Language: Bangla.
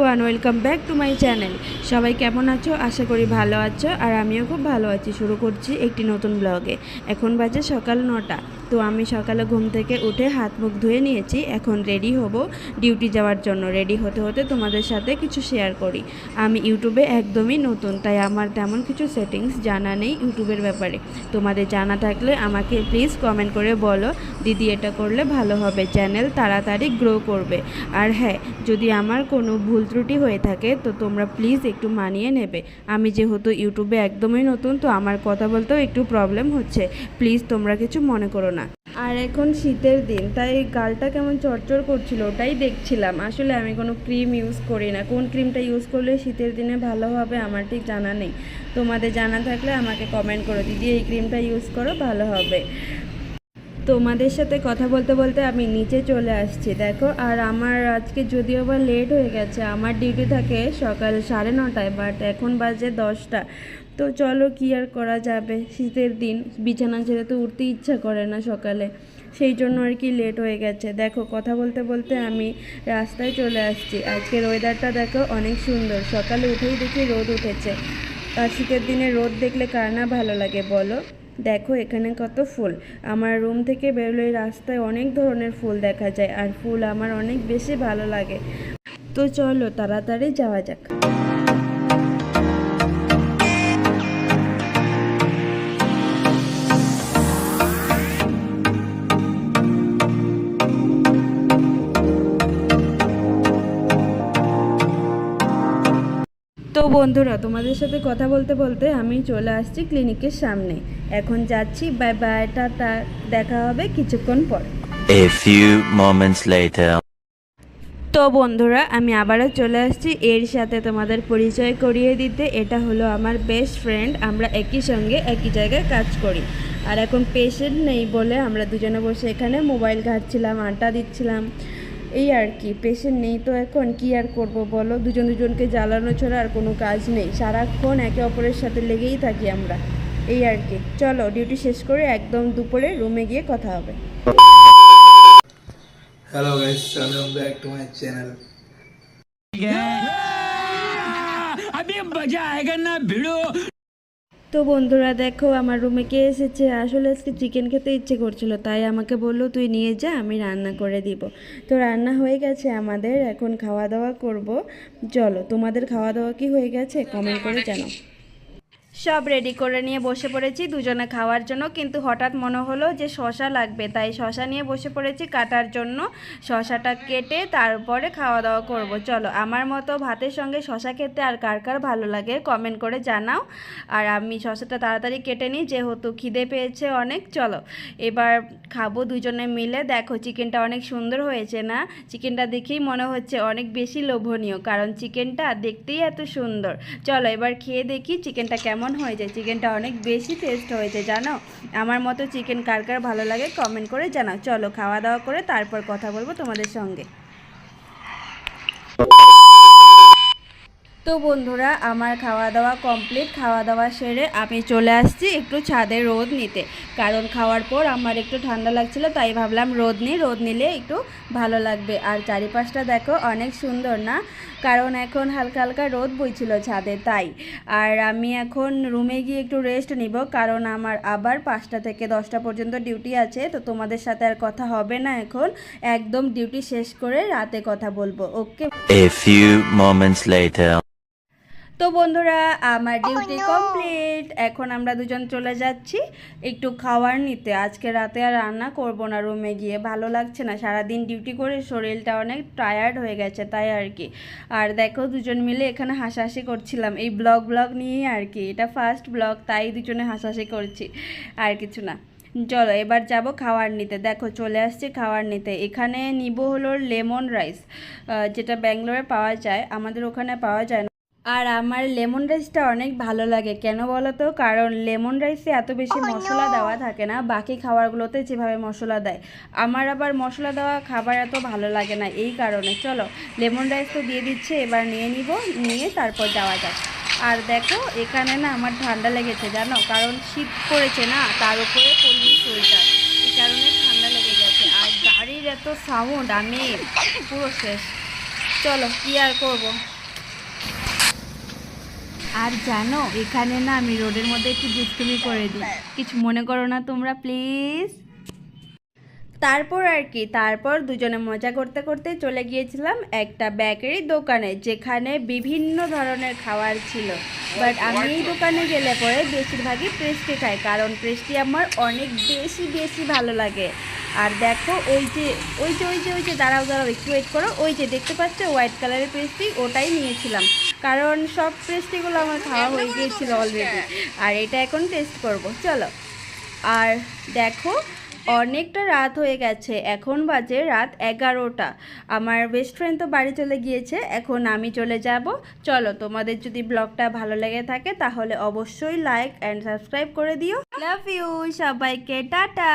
Everyone, welcome back to my channel. সবাই কেমন আছো? আশা করি ভালো আছো, আর আমিও খুব ভালো আছি। শুরু করছি একটি নতুন ব্লগে। এখন বাজে সকাল 9টা। তো আমি সকালে ঘুম থেকে উঠে হাত মুখ ধুয়ে নিয়েছি। এখন রেডি হব ডিউটি যাওয়ার জন্য। রেডি হতে হতে তোমাদের সাথে কিছু শেয়ার করি। আমি ইউটিউবে একদমই নতুন, তাই আমার তেমন কিছু সেটিংস জানা নেই ইউটিউবের ব্যাপারে। তোমাদের জানা থাকলে আমাকে প্লিজ কমেন্ট করে বলো, দিদি এটা করলে ভালো হবে, চ্যানেল তাড়াতাড়ি গ্রো করবে। আর হ্যাঁ, যদি আমার কোনো ভুল ত্রুটি হয়ে থাকে তো তোমরা প্লিজ একটু মানিয়ে নেবে। আমি যেহেতু ইউটিউবে একদমই নতুন, তো আমার কথা বলতেও একটু প্রবলেম হচ্ছে। প্লিজ তোমরা কিছু মনে করো না। আর এখন শীতের দিন, তাই গালটা কেমন চড়চড় করছিল, ওটাই দেখছিলাম। আসলে আমি কোনো ক্রিম ইউজ করি না। কোন ক্রিমটা ইউজ করলে শীতের দিনে ভালো হবে আমার ঠিক জানা নেই। তোমাদের জানা থাকলে আমাকে কমেন্ট করো, দিদি এই ক্রিমটা ইউজ করো, ভালো হবে। তোমাদের সাথে কথা বলতে বলতে আমি নিচে চলে আসছি, দেখো। আর আমার আজকে যদিও বা লেট হয়ে গেছে, আমার ডিউটি থাকে সকাল 9:30, বাট এখন বাজে 10টা। তো চলো, কি আর করা যাবে, শীতের দিন বিছানা ছেড়ে তো উঠতে ইচ্ছা করে না সকালে, সেই জন্য আর কি লেট হয়ে গেছে। দেখো, কথা বলতে বলতে আমি রাস্তায় চলে আসছি। আজকের ওয়েদারটা দেখো অনেক সুন্দর। সকালে উঠেই দেখি রোদ উঠেছে, আর শীতের দিনে রোদ দেখলে কার না ভালো লাগে বলো। দেখো এখানে কত ফুল। আমার রুম থেকে বেরোলে রাস্তায় অনেক ধরনের ফুল দেখা যায়, আর ফুল আমার অনেক বেশি ভালো লাগে। তো চলো তাড়াতাড়ি যাওয়া যাক। তো বন্ধুরা, তোমাদের সাথে কথা বলতে বলতে আমি চলে আসছি ক্লিনিকের সামনে। এখন যাচ্ছি, বাই বাই, টাটা, দেখা হবে কিছুক্ষণ পর। A few moments later. তো বন্ধুরা, আমি আবারও চলে আসছি এর সাথে তোমাদের পরিচয় করিয়ে দিতে। এটা হলো আমার বেস্ট ফ্রেন্ড, আমরা একই সঙ্গে একই জায়গায় কাজ করি। আর এখন পেশেন্ট নেই বলে আমরা দুজনে বসে এখানে মোবাইল ঘাঁটছিলাম, আড্ডা দিচ্ছিলাম, এই আর কি। পেশেন্ট নেই তো এখন কি আর করব বলো, দুজনকে জ্বালানো ছাড়া আর কোনো কাজ নেই। সারাক্ষণ একে অপরের সাথে লেগেই থাকি আমরা, এই আর কি। চলো ডিউটি শেষ করে একদম দুপুরে রুমে গিয়ে কথা হবে। Hello guys, welcome back to my channel. अभी मजा आएगा ना भिड़ो। তো বন্ধুরা দেখো, আমার রুমে কে এসেছে। আসলে আজকে চিকেন খেতে ইচ্ছে করছিল, তাই আমাকে বললো তুই নিয়ে যা, আমি রান্না করে দিব। তো রান্না হয়ে গেছে আমাদের, এখন খাওয়া দাওয়া করব। চলো, তোমাদের খাওয়া দাওয়া কি হয়ে গেছে কমেন্ট করে জানাও। সব রেডি করে নিয়ে বসে পড়েছি দুজনে খাওয়ার জন্য, কিন্তু হঠাৎ মনে হলো যে শশা লাগবে, তাই শশা নিয়ে বসে পড়েছি কাটার জন্য। শশাটা কেটে তারপরে খাওয়া দাওয়া করব। চলো, আমার মতো ভাতের সঙ্গে শশা খেতে আর কার কার ভালো লাগে কমেন্ট করে জানাও। আর আমি শশাটা তাড়াতাড়ি কেটে নিই, যেহেতু খিদে পেয়েছে অনেক। চলো এবার খাবো দুজনে মিলে। দেখো চিকেনটা অনেক সুন্দর হয়েছে না? চিকেনটা দেখেই মনে হচ্ছে অনেক বেশি লোভনীয়, কারণ চিকেনটা দেখতেই এত সুন্দর। চলো এবার খেয়ে দেখি চিকেনটা কেমন হয়েছে। চিকেনটা অনেক বেশি টেস্ট হয়েছে জানো। আমার মতো চিকেন কার কার ভালো লাগে কমেন্ট করে জানাও। চলো খাওয়া দাওয়া করে তারপর কথা বলবো তোমাদের সঙ্গে। তো বন্ধুরা, আমার খাওয়া দাওয়া কমপ্লিট। খাওয়া দাওয়া সেরে আমি চলে আসছি একটু ছাদে রোদ নিতে, কারণ খাওয়ার পর আমার একটু ঠান্ডা লাগছিল, তাই ভাবলাম রোদ নিই, রোদ নিলে একটু ভালো লাগবে। আর চারিপাশটা দেখো অনেক সুন্দর না, কারণ এখন হালকা হালকা রোদ বইছিল ছাদে, তাই। আর আমি এখন রুমে গিয়ে একটু রেস্ট নিব, কারণ আমার আবার 5টা থেকে 10টা পর্যন্ত ডিউটি আছে। তো তোমাদের সাথে আর কথা হবে না এখন, একদম ডিউটি শেষ করে রাতে কথা বলবো, ওকে। A few moments later. তো বন্ধুরা, আমার ডিউটি কমপ্লিট। এখন আমরা দুজন চলে যাচ্ছি একটু খাবার নিতে। আজকে রাতে আর রান্না করব না, রুমে গিয়ে ভালো লাগছে না, সারাদিন ডিউটি করে শরীরটা অনেক টায়ার্ড হয়ে গেছে, তাই আর কি। আর দেখো দুজন মিলে এখানে হাসাহাসি করছিলাম এই ব্লগ নিয়েই আর কি। এটা ফার্স্ট ব্লগ, তাই দুজনে হাসাহাসি করছি, আর কিছু না। চলো এবার যাব খাবার নিতে। দেখো চলে আসছি খাবার নিতে। এখানে নিব হলো লেমন রাইস, যেটা ব্যাঙ্গালোরে পাওয়া যায়, আমাদের ওখানে পাওয়া যায় না। আর আমার লেমন রাইসটা অনেক ভালো লাগে, কেন বলো তো? কারণ লেমন রাইসে এত বেশি মশলা দেওয়া থাকে না, বাকি খাবারগুলোতে যেভাবে মশলা দেয়। আমার আবার মশলা দেওয়া খাবার এত ভালো লাগে না, এই কারণে। চলো লেমন রাইস তো দিয়ে দিচ্ছে, এবার নিয়ে নিব, নিয়ে তারপর যাওয়া যাক। আর দেখো এখানে না আমার ঠান্ডা লেগেছে জানো, কারণ শীত পড়েছে না, তার উপরে পড়লি সোয়েটার, এই কারণে ঠান্ডা লেগে গেছে। আর গাড়ির এত সাউন্ড, আমি পুরো শেষ। চলো কি আর করবো, আর জানো এখানে না আমি রোডের মধ্যে একটু দুষ্টুমি করে দিই, কিছু মনে করো না তোমরা প্লিজ। তারপর আর কি, তারপর দুজনে মজা করতে করতে চলে গিয়েছিলাম একটা বেকারি দোকানে, যেখানে বিভিন্ন ধরনের খাবার ছিল। বাট আমি এই দোকানে গেলে পরে বেশিরভাগই পেস্ট্রি খাই, কারণ পেস্ট্রি আমার অনেক বেশি বেশি ভালো লাগে। আর দেখো ওই যে দাঁড়াও একটু ওয়েট করো, ওই যে দেখতে পাচ্ছ হোয়াইট কালারের পেস্ট্রি, ওটাই নিয়েছিলাম, কারণ সব পেস্ট্রিগুলো আমার খাওয়া হয়ে গিয়েছিল অলরেডি। আর এটা এখন টেস্ট করব, চলো। আর দেখো অনেকটা রাত হয়ে গেছে, এখন বাজে রাত 11টা। আমার বেস্ট ফ্রেন্ড তো বাড়ি চলে গিয়েছে, এখন আমি চলে যাব। চলো, তোমাদের যদি ব্লগটা ভালো লেগে থাকে তাহলে অবশ্যই লাইক অ্যান্ড সাবস্ক্রাইব করে দিও। লাভ ইউ সবাইকে, টাটা।